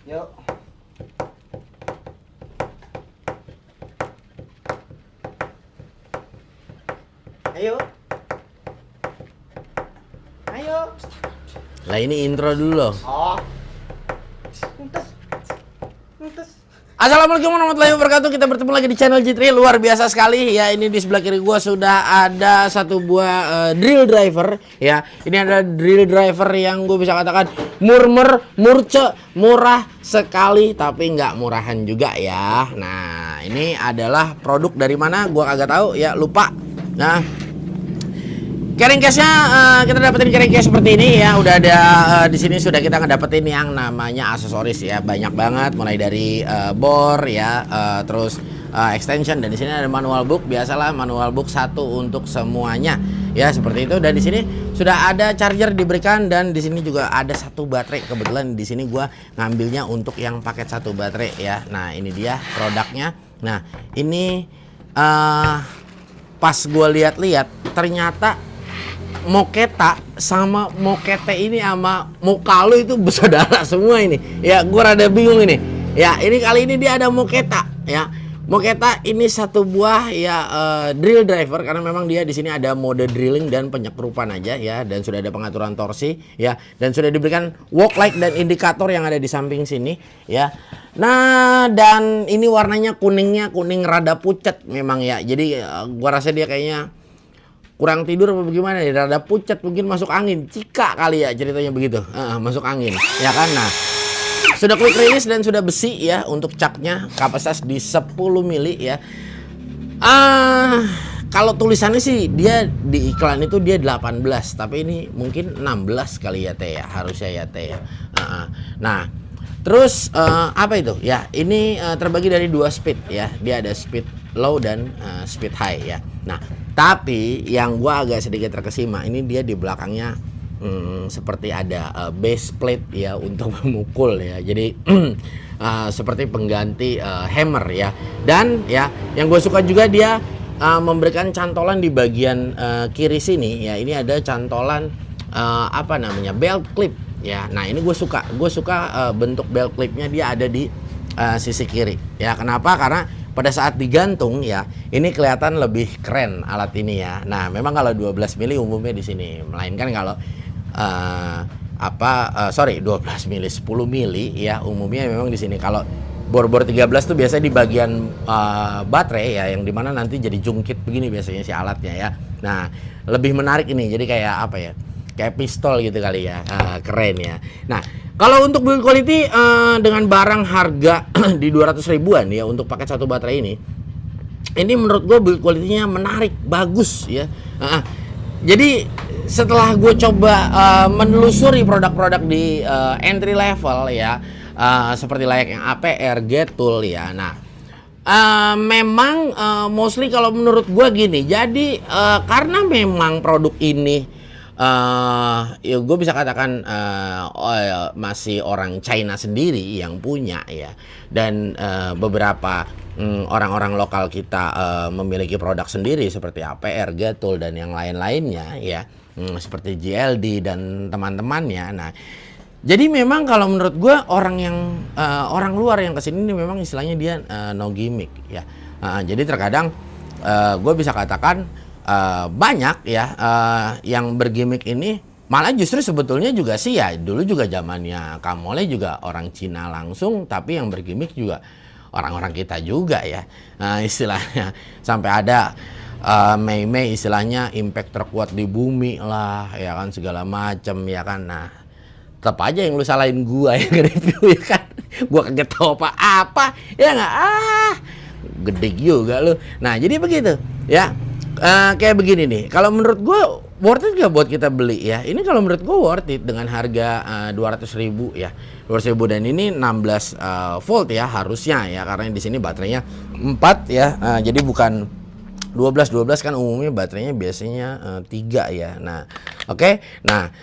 Yuk. Ayo. Ayo. Lah ini intro dulu loh. Oh. Entes. Assalamualaikum warahmatullahi wabarakatuh. Kita bertemu lagi di channel Jitri. Luar biasa sekali ya. Ini di sebelah kiri gua sudah ada satu buah drill driver ya. Ini ada drill driver yang gue bisa katakan murah sekali, tapi nggak murahan juga ya. Nah, ini adalah produk dari mana gua kagak tahu ya, lupa. Nah, carrying case-nya kita dapetin carrying case seperti ini ya. Udah ada di sini sudah kita ngedapetin yang namanya aksesoris ya. Banyak banget mulai dari bor ya, terus extension, dan di sini ada manual book. Biasalah manual book satu untuk semuanya ya, seperti itu. Dan di sini sudah ada charger diberikan, dan di sini juga ada satu baterai. Kebetulan di sini gua ngambilnya untuk yang paket satu baterai ya. Nah, ini dia produknya. Nah, ini pas gua lihat-lihat ternyata Moketa sama Mokete ini sama Mokalu itu bersaudara semua ini. Ya, gua rada bingung ini. Ya, ini kali ini dia ada Moketa ya. Moketa ini satu buah ya drill driver, karena memang dia di sini ada mode drilling dan penyekrupan aja ya, dan sudah ada pengaturan torsi ya, dan sudah diberikan walk light dan indikator yang ada di samping sini ya. Nah, dan ini warnanya kuningnya kuning rada pucat memang ya. Jadi gua rasa dia kayaknya kurang tidur apa bagaimana ya, rada pucat, mungkin masuk angin, cika kali ya ceritanya begitu. Masuk angin ya kan. Nah, sudah quick release dan sudah besi ya untuk caknya, kapasitas di 10 mili ya. Kalau tulisannya sih dia di iklan itu dia 18, tapi ini mungkin 16 kali ya teh ya, harusnya ya teh ya. Nah, terus apa itu ya, ini terbagi dari dua speed ya. Dia ada speed low dan speed high ya. Nah, tapi yang gua agak sedikit terkesima, ini dia di belakangnya seperti ada base plate ya untuk memukul ya. Jadi seperti pengganti hammer ya. Dan ya yang gue suka juga dia memberikan cantolan di bagian kiri sini ya. Ini ada cantolan apa namanya, belt clip ya. Nah, ini gue suka bentuk belt clipnya dia ada di sisi kiri ya. Kenapa? Karena pada saat digantung ya, ini kelihatan lebih keren alat ini ya. Nah, memang kalau 12 mili umumnya di sini, melainkan kalau 12 mili, 10 mili ya umumnya memang di sini. Kalau bor-bor 13 tuh biasanya di bagian baterai ya, yang dimana nanti jadi jungkit begini biasanya si alatnya ya. Nah, lebih menarik ini, jadi kayak apa ya, kayak pistol gitu kali ya. Keren ya. Nah, kalau untuk build quality dengan barang harga di 200 ribuan ya untuk paket satu baterai ini menurut gue build quality-nya menarik, bagus ya. Jadi setelah gue coba menelusuri produk-produk di entry level ya, seperti layaknya APR, Get-Tool ya. Nah, memang mostly kalau menurut gue gini. Jadi karena memang produk ini ya gue bisa katakan masih orang China sendiri yang punya ya, dan beberapa orang-orang lokal kita memiliki produk sendiri seperti APR, Get-Tool dan yang lain-lainnya ya, seperti GLD dan teman-temannya. Nah, jadi memang kalau menurut gue orang luar yang kesini ini memang istilahnya dia no gimmick ya. Jadi terkadang gue bisa katakan banyak ya yang bergimmick ini malah justru sebetulnya juga sih ya, dulu juga zamannya Kamole juga orang Cina langsung, tapi yang bergimmick juga orang-orang kita juga ya. Istilahnya sampai ada Mei istilahnya impact terkuat di bumi lah ya kan, segala macam ya kan. Nah, tetap aja yang lu salahin gua yang review ya kan, gua kaget tahu apa ya nggak, gede juga lu. Nah, jadi begitu ya. Kayak begini nih, kalau menurut gue worth it gak buat kita beli ya? Ini kalau menurut gue worth it dengan harga 200 ribu ya, 200 ribu, dan ini 16 volt ya harusnya ya, karena di sini baterainya 4 ya, jadi bukan 12 kan umumnya baterainya biasanya 3 ya. Nah, oke. Nah,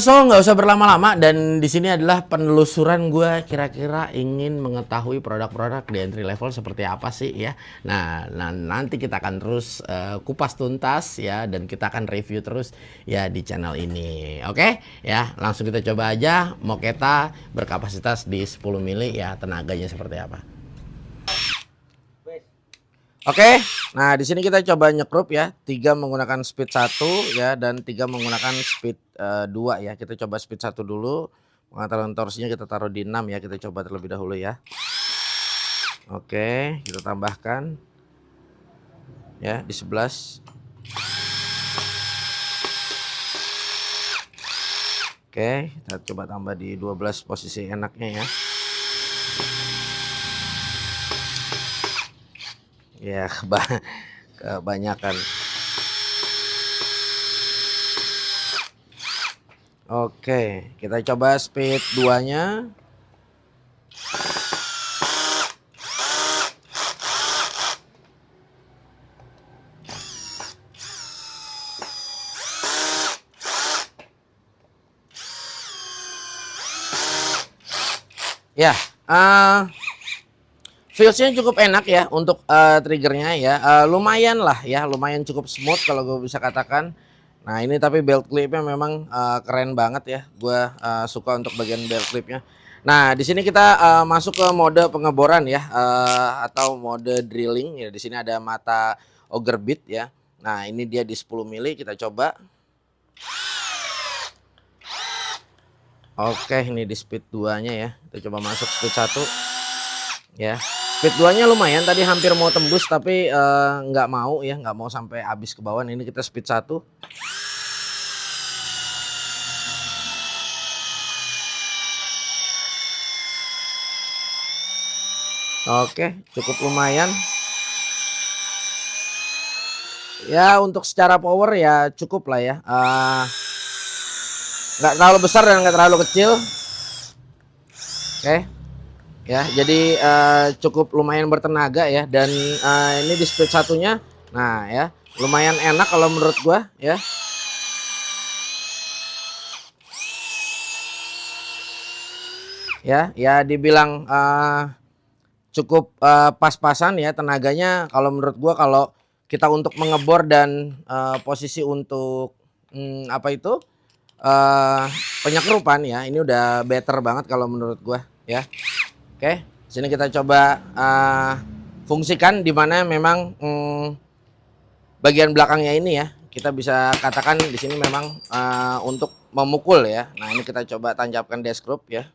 So nggak usah berlama-lama, dan di sini adalah penelusuran gue kira-kira ingin mengetahui produk-produk di entry level seperti apa sih ya. Nah, nanti kita akan terus kupas tuntas ya, dan kita akan review terus ya di channel ini. Oke? Ya, langsung kita coba aja Mochetta berkapasitas di 10 mili ya, tenaganya seperti apa. Oke, nah di sini kita coba nyekrup ya, 3 menggunakan speed 1 ya, dan 3 menggunakan speed 2 ya. Kita coba speed 1 dulu, pengaturan torsinya kita taruh di 6 ya, kita coba terlebih dahulu ya. Oke, kita tambahkan ya di 11. Oke, kita coba tambah di 12 posisi enaknya ya. Ya, kebanyakan. Oke, kita coba speed 2-nya. Ya, feelsnya cukup enak ya untuk triggernya ya, lumayan lah ya, lumayan cukup smooth kalau gue bisa katakan. Nah ini tapi belt clipnya memang keren banget ya, gue suka untuk bagian belt clipnya. Nah di sini kita masuk ke mode pengeboran ya, atau mode drilling ya. Di sini ada mata auger bit ya. Nah ini dia di 10 mili, kita coba. Oke, ini di speed 2-nya ya. Kita coba masuk speed 1 ya. Speed 2-nya lumayan, tadi hampir mau tembus tapi nggak mau ya, nggak mau sampai habis ke bawah. Ini kita speed 1. Oke, cukup lumayan. Ya untuk secara power ya cukup lah ya. Nggak terlalu besar dan nggak terlalu kecil. Oke. Ya, jadi cukup lumayan bertenaga ya, dan ini di speed 1-nya. Nah, ya, lumayan enak kalau menurut gua ya. Ya dibilang cukup pas-pasan ya tenaganya kalau menurut gua. Kalau kita untuk mengebor dan posisi untuk apa itu? Penyekrupan ya, ini udah better banget kalau menurut gua ya. Oke, sini kita coba fungsikan di mana memang bagian belakangnya ini ya, kita bisa katakan di sini memang untuk memukul ya. Nah ini kita coba tancapkan desk group ya.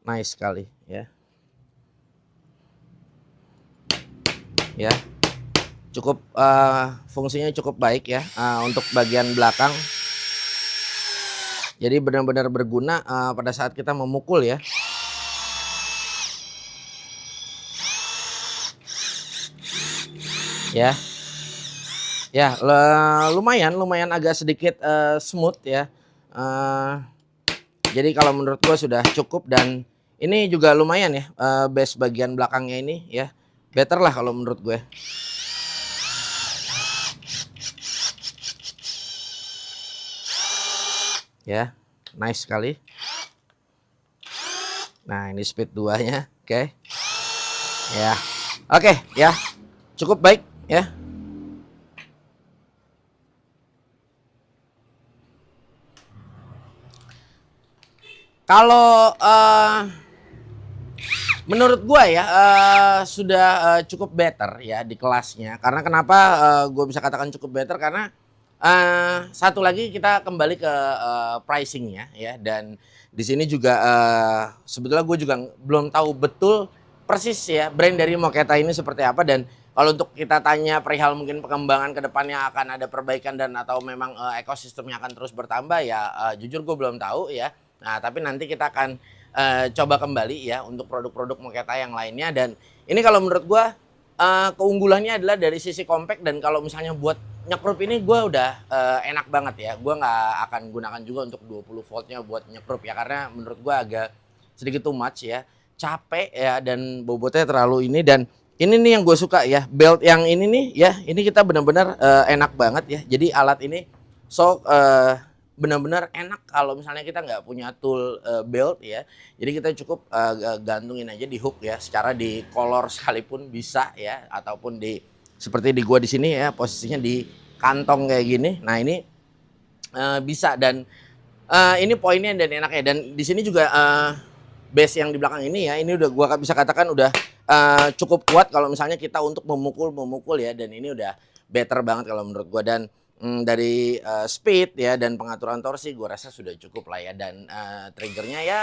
Nice sekali ya. Ya, cukup fungsinya cukup baik ya untuk bagian belakang. Jadi benar-benar berguna pada saat kita memukul ya. Ya, lumayan agak sedikit smooth ya. Jadi kalau menurut gue sudah cukup, dan ini juga lumayan ya, base bagian belakangnya ini ya. Better lah kalau menurut gue. Ya, nice sekali. Nah, ini speed 2-nya. Oke. Ya. Oke, ya. Cukup baik ya. Kalau menurut gua ya sudah cukup better ya di kelasnya. Karena kenapa gua bisa katakan cukup better, karena satu lagi kita kembali ke pricingnya ya. Dan di sini juga sebetulnya gue juga belum tahu betul persis ya brand dari Mochetta ini seperti apa. Dan kalau untuk kita tanya perihal mungkin pengembangan ke depannya akan ada perbaikan dan atau memang ekosistemnya akan terus bertambah ya, jujur gue belum tahu ya. Nah tapi nanti kita akan coba kembali ya untuk produk-produk Mochetta yang lainnya. Dan ini kalau menurut gue keunggulannya adalah dari sisi compact, dan kalau misalnya buat nyekrup ini gue udah enak banget ya. Gue nggak akan gunakan juga untuk 20 voltnya buat nyekrup ya, karena menurut gue agak sedikit too much ya, capek ya, dan bobotnya terlalu ini. Dan ini nih yang gue suka ya, belt yang ini nih ya, ini kita benar-benar enak banget ya. Jadi alat ini benar-benar enak kalau misalnya kita nggak punya tool belt ya. Jadi kita cukup gantungin aja di hook ya, secara di kolor sekalipun bisa ya, ataupun di seperti di gua di sini ya, posisinya di kantong kayak gini. Nah ini bisa, dan ini poinnya dan enaknya, dan di sini juga base yang di belakang ini ya, ini udah gua bisa katakan udah cukup kuat kalau misalnya kita untuk memukul ya, dan ini udah better banget kalau menurut gua. Dan dari speed ya dan pengaturan torsi gua rasa sudah cukup lah ya, dan triggernya ya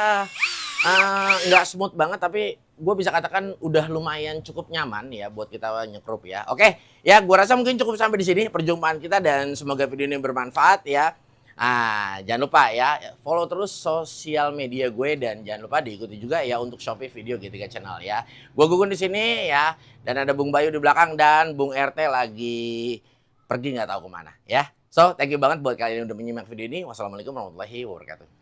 nggak smooth banget, tapi gue bisa katakan udah lumayan cukup nyaman ya buat kita nyekrup ya. Oke ya, gua rasa mungkin cukup sampai di sini perjumpaan kita, dan semoga video ini bermanfaat ya. Jangan lupa ya, follow terus sosial media gue, dan jangan lupa diikuti juga ya untuk Shopee Video G3 Channel ya. Gue Gugun di sini ya, dan ada Bung Bayu di belakang, dan Bung RT lagi pergi nggak tahu kemana ya. So, thank you banget buat kalian yang udah menyimak video ini. Wassalamualaikum warahmatullahi wabarakatuh.